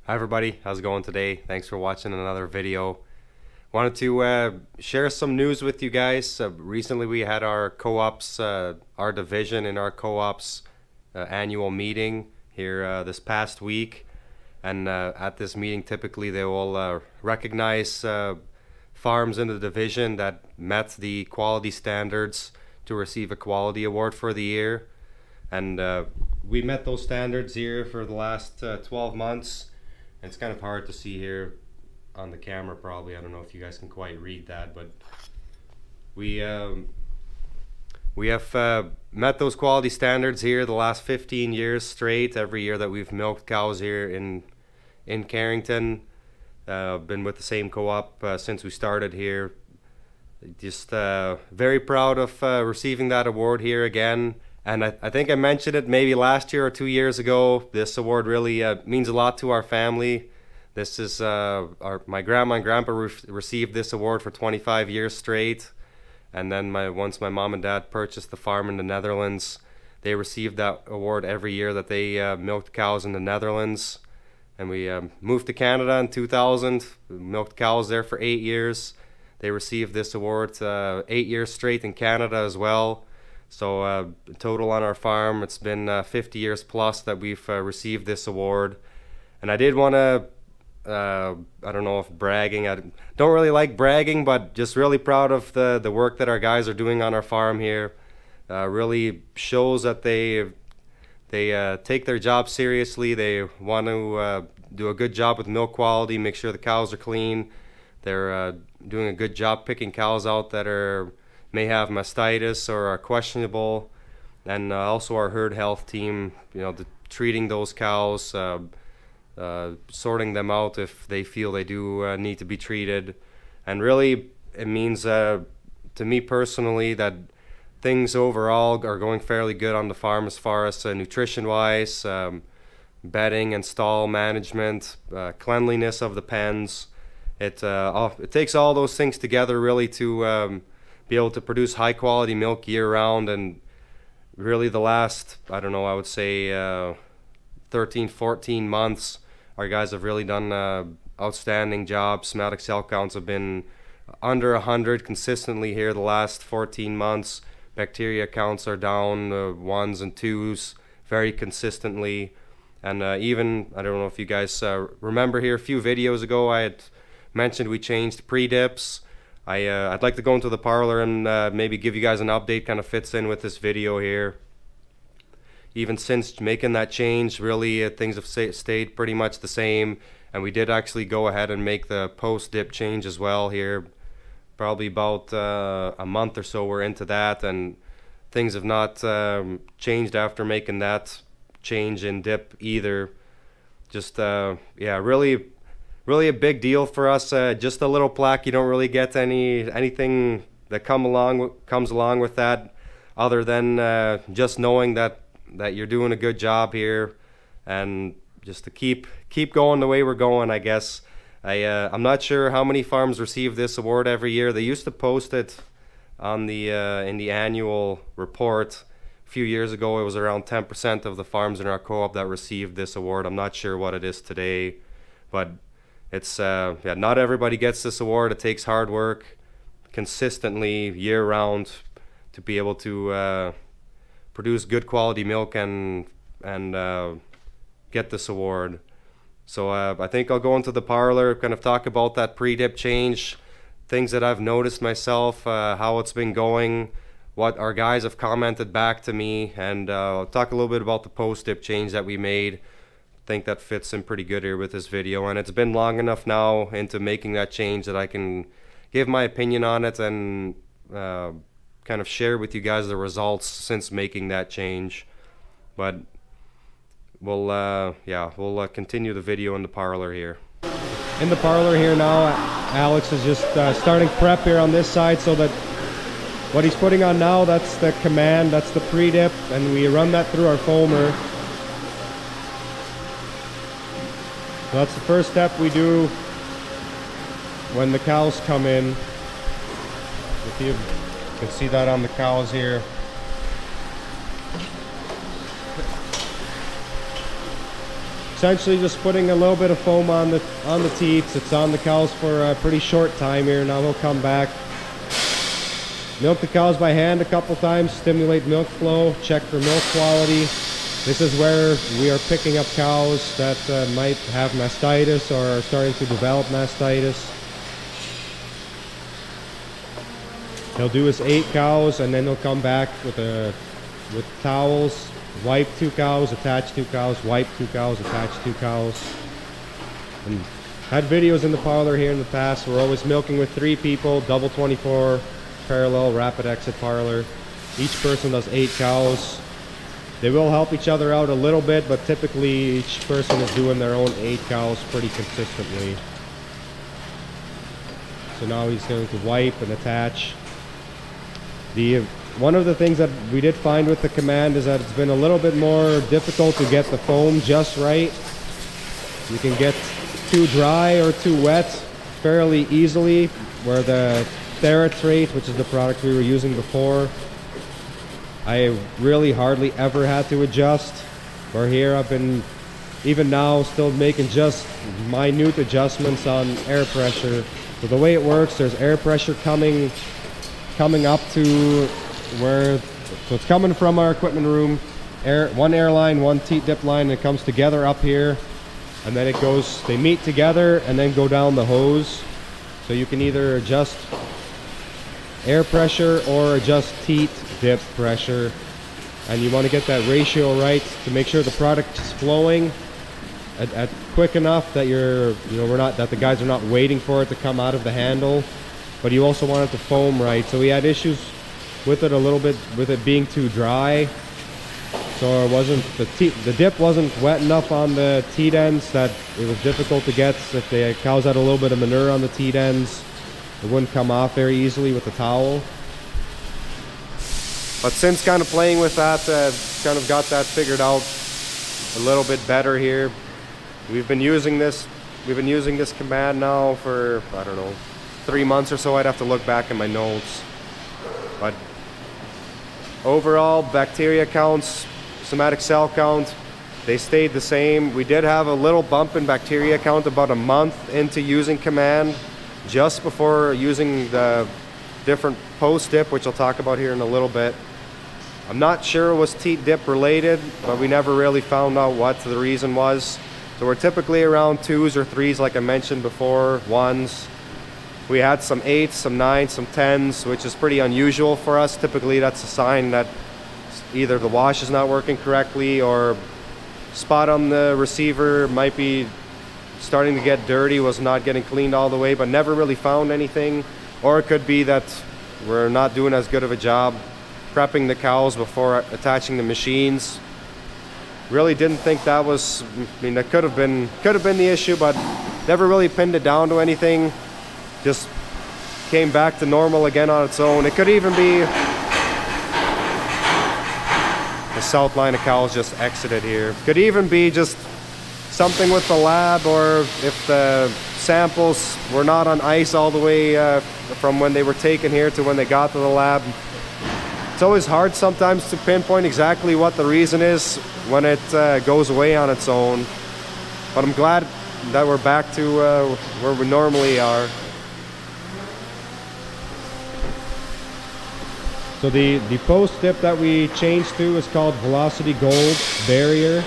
Hi everybody, how's it going today? Thanks for watching another video. Wanted to share some news with you guys. Recently we had our co-ops, our division in our co-ops annual meeting here this past week. And at this meeting typically they will recognize farms in the division that met the quality standards to receive a quality award for the year. And we met those standards here for the last 12 months. It's kind of hard to see here on the camera probably. I don't know if you guys can quite read that, but we have met those quality standards here the last 15 years straight. Every year that we've milked cows here in Carrington. Been with the same co-op since we started here. Just very proud of receiving that award here again. And I think I mentioned it maybe last year or 2 years ago. This award really means a lot to our family. This is my grandma and grandpa received this award for 25 years straight. And then once my mom and dad purchased the farm in the Netherlands, they received that award every year that they milked cows in the Netherlands. And we moved to Canada in 2000, we milked cows there for 8 years. They received this award 8 years straight in Canada as well. So total on our farm, it's been 50 years plus that we've received this award. And I did want to, I don't know if bragging, I don't really like bragging, but just really proud of the work that our guys are doing on our farm here. Really shows that they take their job seriously. They want to do a good job with milk quality, make sure the cows are clean. They're doing a good job picking cows out that may have mastitis or are questionable, and also our herd health team, treating those cows, sorting them out if they feel they do need to be treated. And really it means to me personally that things overall are going fairly good on the farm as far as nutrition wise, bedding and stall management, cleanliness of the pens. It takes all those things together really to be able to produce high quality milk year round. And really the last, I don't know, I would say 13, 14 months, our guys have really done an outstanding job. Somatic cell counts have been under 100 consistently here the last 14 months. Bacteria counts are down 1s and 2s very consistently. And even, I don't know if you guys remember here a few videos ago, I had mentioned we changed pre-dips. I'd like to go into the parlor and maybe give you guys an update, kind of fits in with this video here. Even since making that change, really things have stayed pretty much the same, and we did actually go ahead and make the post-dip change as well here. Probably about a month or so we're into that, and things have not changed after making that change in dip either. Just yeah, really a big deal for us. Just a little plaque. You don't really get anything that comes along with that, other than just knowing that you're doing a good job here, and just to keep going the way we're going, I guess. I'm not sure how many farms receive this award every year. They used to post it on the in the annual report. A few years ago, it was around 10% of the farms in our co-op that received this award. I'm not sure what it is today, but it's yeah, not everybody gets this award. It takes hard work consistently year round to be able to produce good quality milk and get this award. So I think I'll go into the parlor, kind of talk about that pre-dip change, things that I've noticed myself, how it's been going, what our guys have commented back to me, and I'll talk a little bit about the post-dip change that we made. I think that fits in pretty good here with this video, and it's been long enough now into making that change that I can give my opinion on it and kind of share with you guys the results since making that change. But we'll yeah, we'll continue the video in the parlor here. In the parlor here now, Alex is just starting prep here on this side, so that what he's putting on now, that's the command, that's the pre-dip, and we run that through our foamer. So that's the first step we do when the cows come in. If you can see that on the cows here. essentially just putting a little bit of foam on the teats. It's on the cows for a pretty short time here. Now we'll come back, milk the cows by hand a couple times, stimulate milk flow, check for milk quality. This is where we are picking up cows that might have mastitis or are starting to develop mastitis. He'll do his 8 cows and then he'll come back with towels, wipe 2 cows, attach 2 cows, wipe 2 cows, attach 2 cows. And had videos in the parlor here in the past. We're always milking with 3 people, double 24, parallel, rapid exit parlor. Each person does 8 cows. They will help each other out a little bit, but typically each person is doing their own 8 cows pretty consistently. So now he's going to wipe and attach. One of the things that we did find with the command is that it's been a little bit more difficult to get the foam just right. You can get too dry or too wet fairly easily, where the Theratrate, which is the product we were using before, I really hardly ever had to adjust. Where here I've been, even now, still making just minute adjustments on air pressure. So the way it works, there's air pressure coming up to where, so it's coming from our equipment room, one air line, one teat dip line, and it comes together up here, and then it goes, they meet together and then go down the hose. So you can either adjust air pressure or adjust teat dip pressure, and you want to get that ratio right to make sure the product is flowing at quick enough that that the guys are not waiting for it to come out of the handle, but you also want it to foam right. So we had issues with it a little bit, with it being too dry. So it wasn't, the dip wasn't wet enough on the teat ends that it was difficult to get. If the cows had a little bit of manure on the teat ends, it wouldn't come off very easily with the towel. But since kind of playing with that, kind of got that figured out a little bit better here. We've been using this command now for, I don't know, 3 months or so. I'd have to look back in my notes. But overall, bacteria counts, somatic cell count, they stayed the same. We did have a little bump in bacteria count about a month into using command, just before using the different post dip, which I'll talk about here in a little bit. I'm not sure it was teat dip related, but we never really found out what the reason was. So we're typically around 2s or 3s, like I mentioned before, 1s. We had some 8s, some 9s, some 10s, which is pretty unusual for us. Typically that's a sign that either the wash is not working correctly, or spot on the receiver might be starting to get dirty, was not getting cleaned all the way, but never really found anything. Or it could be that we're not doing as good of a job prepping the cows before attaching the machines. Really didn't think that was, I mean, that could have been the issue, but never really pinned it down to anything. Just came back to normal again on its own. It could even be the south line of cows just exited here. Could even be just something with the lab, or if the samples were not on ice all the way from when they were taken here to when they got to the lab. It's always hard sometimes to pinpoint exactly what the reason is when it goes away on its own. But I'm glad that we're back to where we normally are. So the post dip that we changed to is called Velocity Gold Barrier,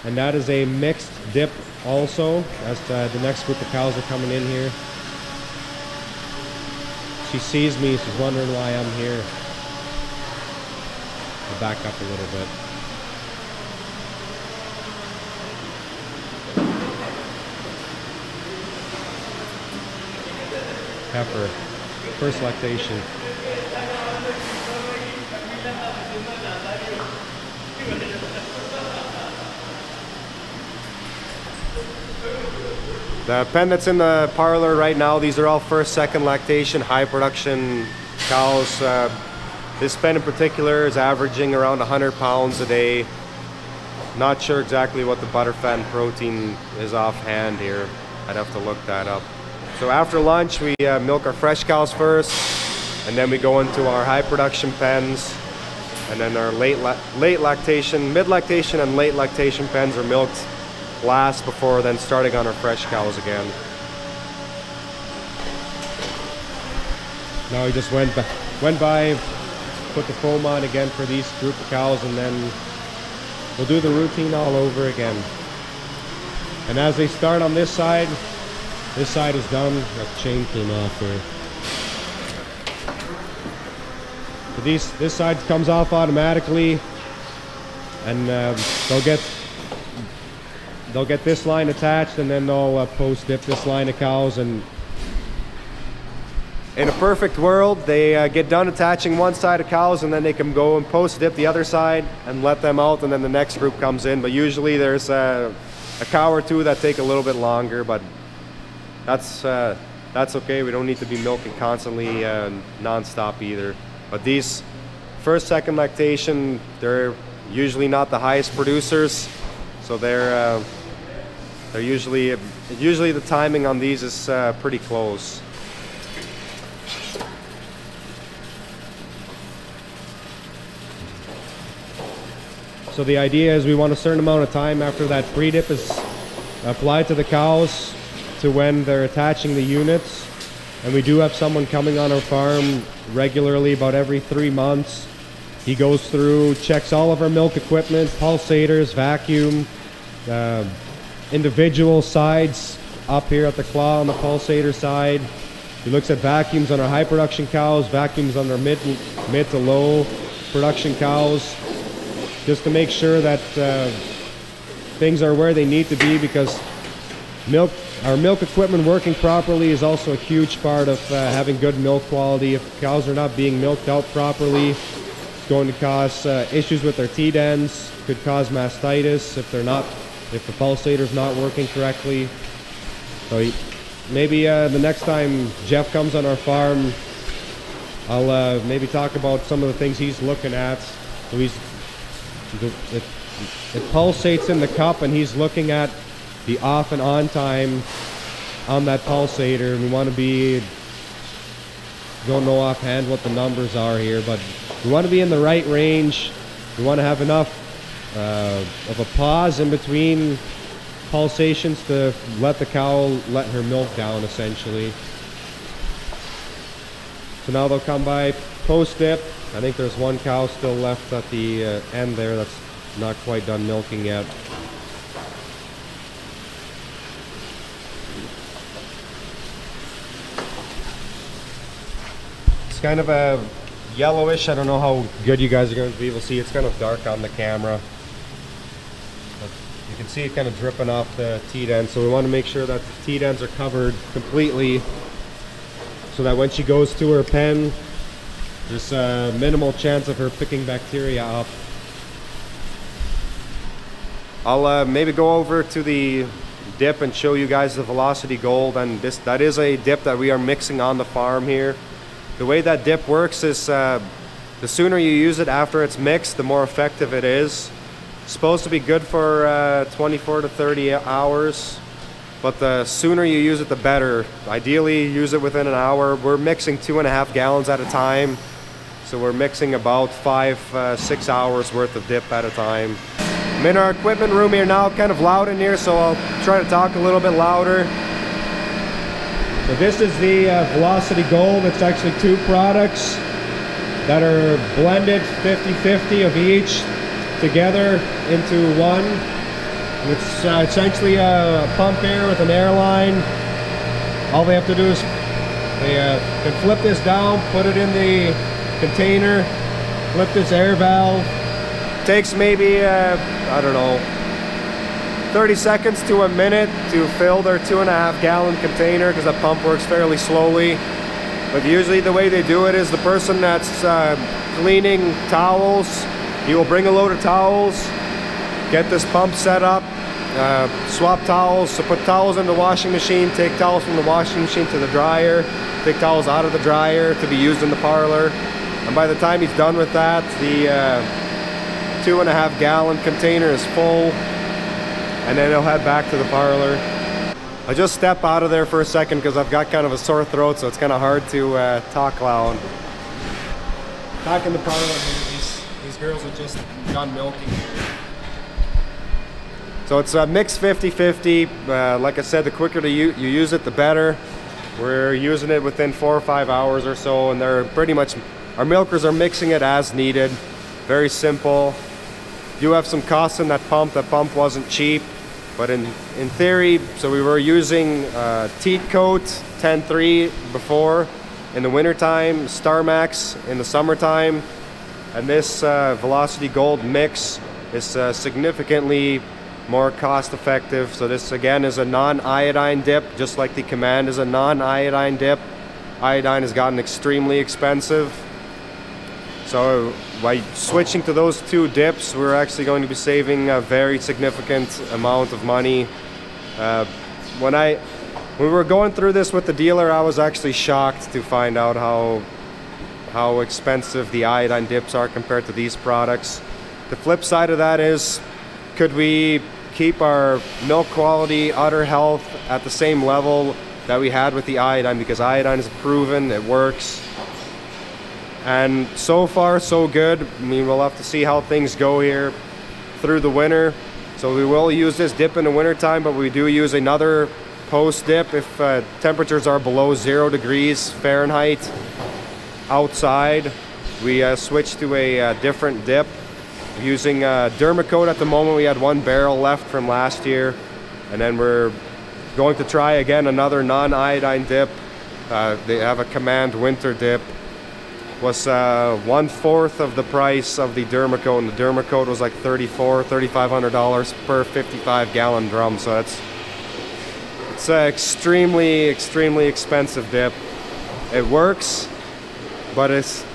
and that is a mixed dip also, as the next group of cows are coming in here. She sees me, she's wondering why I'm here. I'll back up a little bit. Heifer, first lactation. The pen that's in the parlor right now, these are all first, second lactation, high production cows. This pen in particular is averaging around 100 pounds a day. Not sure exactly what the butterfat protein is offhand here. I'd have to look that up. So after lunch, we milk our fresh cows first, and then we go into our high production pens, and then our late lactation, mid lactation, and late lactation pens are milked last before then starting on our fresh cows again. Now he just went by, put the foam on again for these group of cows, and then we'll do the routine all over again. And as they start on this side is done. That chain came off there. So this side comes off automatically, and they'll get this line attached, and then they'll post dip this line of cows. And in a perfect world, they get done attaching one side of cows, and then they can go and post dip the other side and let them out, and then the next group comes in. But usually there's a cow or two that take a little bit longer, but that's okay. We don't need to be milking constantly non-stop either. But these first, second lactation, they're usually not the highest producers, so they're usually the timing on these is pretty close. so the idea is we want a certain amount of time after that pre-dip is applied to the cows to when they're attaching the units. And we do have someone coming on our farm regularly, about every 3 months. He goes through, checks all of our milk equipment, pulsators, vacuum, individual sides up here at the claw on the pulsator side. He looks at vacuums on our high production cows, vacuums on our mid to low production cows, just to make sure that things are where they need to be, because our milk equipment working properly is also a huge part of having good milk quality. If cows are not being milked out properly, it's going to cause issues with their teat ends, could cause mastitis if the pulsator's not working correctly. So maybe the next time Jeff comes on our farm, I'll maybe talk about some of the things he's looking at. So it pulsates in the cup, and he's looking at the off and on time on that pulsator. And we want to be, don't know offhand what the numbers are here, but we want to be in the right range. We want to have enough of a pause in between pulsations to let the cow let her milk down, essentially. So now they'll come by post dip. I think there's one cow still left at the end there that's not quite done milking yet. It's kind of a yellowish. I don't know how good you guys are going to be able to see. It's kind of dark on the camera. But you can see it kind of dripping off the teat end. So we want to make sure that the teat ends are covered completely, so that when she goes to her pen, there's a minimal chance of her picking bacteria up. I'll maybe go over to the dip and show you guys the Velocity Gold, and that is a dip that we are mixing on the farm here. The way that dip works is the sooner you use it after it's mixed, the more effective it is. It's supposed to be good for 24 to 30 hours, but the sooner you use it, the better. Ideally, use it within an hour. We're mixing 2.5 gallons at a time, so we're mixing about 5-6 hours worth of dip at a time. I'm in our equipment room here now, kind of loud in here, so I'll try to talk a little bit louder. So this is the Velocity Gold. It's actually two products that are blended 50-50 of each together into one. It's essentially a pump air with an air line. All they have to do is they can flip this down, put it in the container, flip this air valve. Takes maybe, I don't know, 30 seconds to a minute to fill their 2.5 gallon container, because the pump works fairly slowly. But usually the way they do it is the person that's cleaning towels, he will bring a load of towels, get this pump set up, swap towels, so put towels in the washing machine, take towels from the washing machine to the dryer, take towels out of the dryer to be used in the parlor. And by the time he's done with that, the 2.5 gallon container is full, and then he'll head back to the parlor. I just step out of there for a second because I've got kind of a sore throat, so it's kind of hard to talk loud. Back in the parlor, these girls are just done milking here. So it's a mixed 50-50. Like I said, the quicker you use it, the better. We're using it within 4 or 5 hours or so, and they're pretty much, our milkers are mixing it as needed. Very simple. Do have some costs in that pump. That pump wasn't cheap, but in theory, so we were using Teat coat 10.3 before in the wintertime, Star Max in the summertime, and this Velocity Gold mix is significantly more cost effective. So this again is a non-iodine dip, just like the Command is a non-iodine dip. Iodine has gotten extremely expensive. So by switching to those two dips, we're actually going to be saving a very significant amount of money. When we were going through this with the dealer, I was actually shocked to find out how expensive the iodine dips are compared to these products. The flip side of that is, could we keep our milk quality, udder health at the same level that we had with the iodine? Because iodine is proven, it works. And so far, so good. I mean, we'll have to see how things go here through the winter. So we will use this dip in the winter time, but we do use another post dip if temperatures are below 0 degrees Fahrenheit outside. We switch to a different dip using Dermacoat. At the moment, we had 1 barrel left from last year, and then we're going to try again another non-iodine dip. They have a Command winter dip. Was 1/4 of the price of the Dermacoat, and the Dermacoat was like $3,500 per 55-gallon drum. So it's an extremely expensive dip. It works, but it's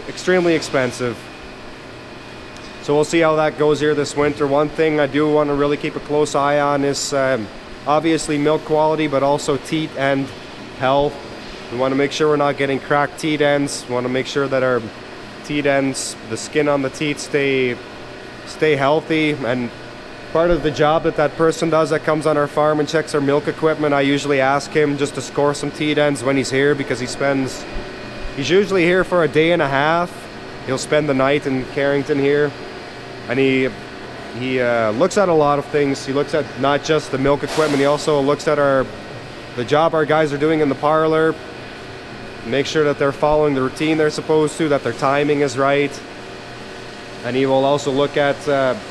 extremely expensive. So we'll see how that goes here this winter. One thing I do want to really keep a close eye on is obviously milk quality, but also teat end health. We want to make sure we're not getting cracked teat ends. We want to make sure that our teat ends, the skin on the teat, stay healthy. And part of the job that person does that comes on our farm and checks our milk equipment, I usually ask him just to score some teat ends when he's here, because he's usually here for a day and a half. He'll spend the night in Carrington here, and he looks at a lot of things. He looks at not just the milk equipment, he also looks at the job our guys are doing in the parlor. Make sure that they're following the routine they're supposed to, that their timing is right. And he will also look at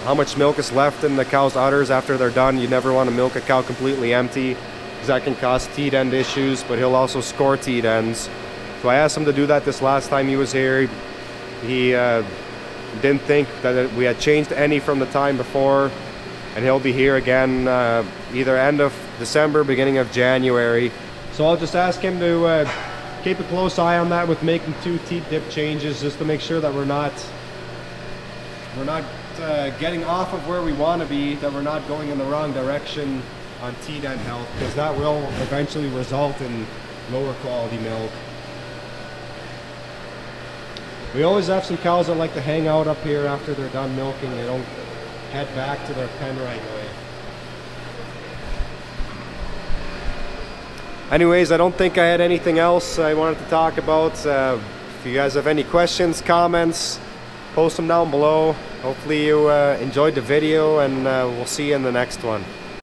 how much milk is left in the cow's udders after they're done. You never want to milk a cow completely empty, because that can cause teat end issues, but he'll also score teat ends. So I asked him to do that this last time he was here. He didn't think that we had changed any from the time before, and he'll be here again either end of December, beginning of January. So I'll just ask him to keep a close eye on that with making 2 teat dip changes, just to make sure that we're not getting off of where we want to be, that we're not going in the wrong direction on teat end health, because that will eventually result in lower quality milk. We always have some cows that like to hang out up here after they're done milking. They don't head back to their pen right away. Anyways, I don't think I had anything else I wanted to talk about. If you guys have any questions, comments, post them down below. Hopefully you enjoyed the video, and we'll see you in the next one.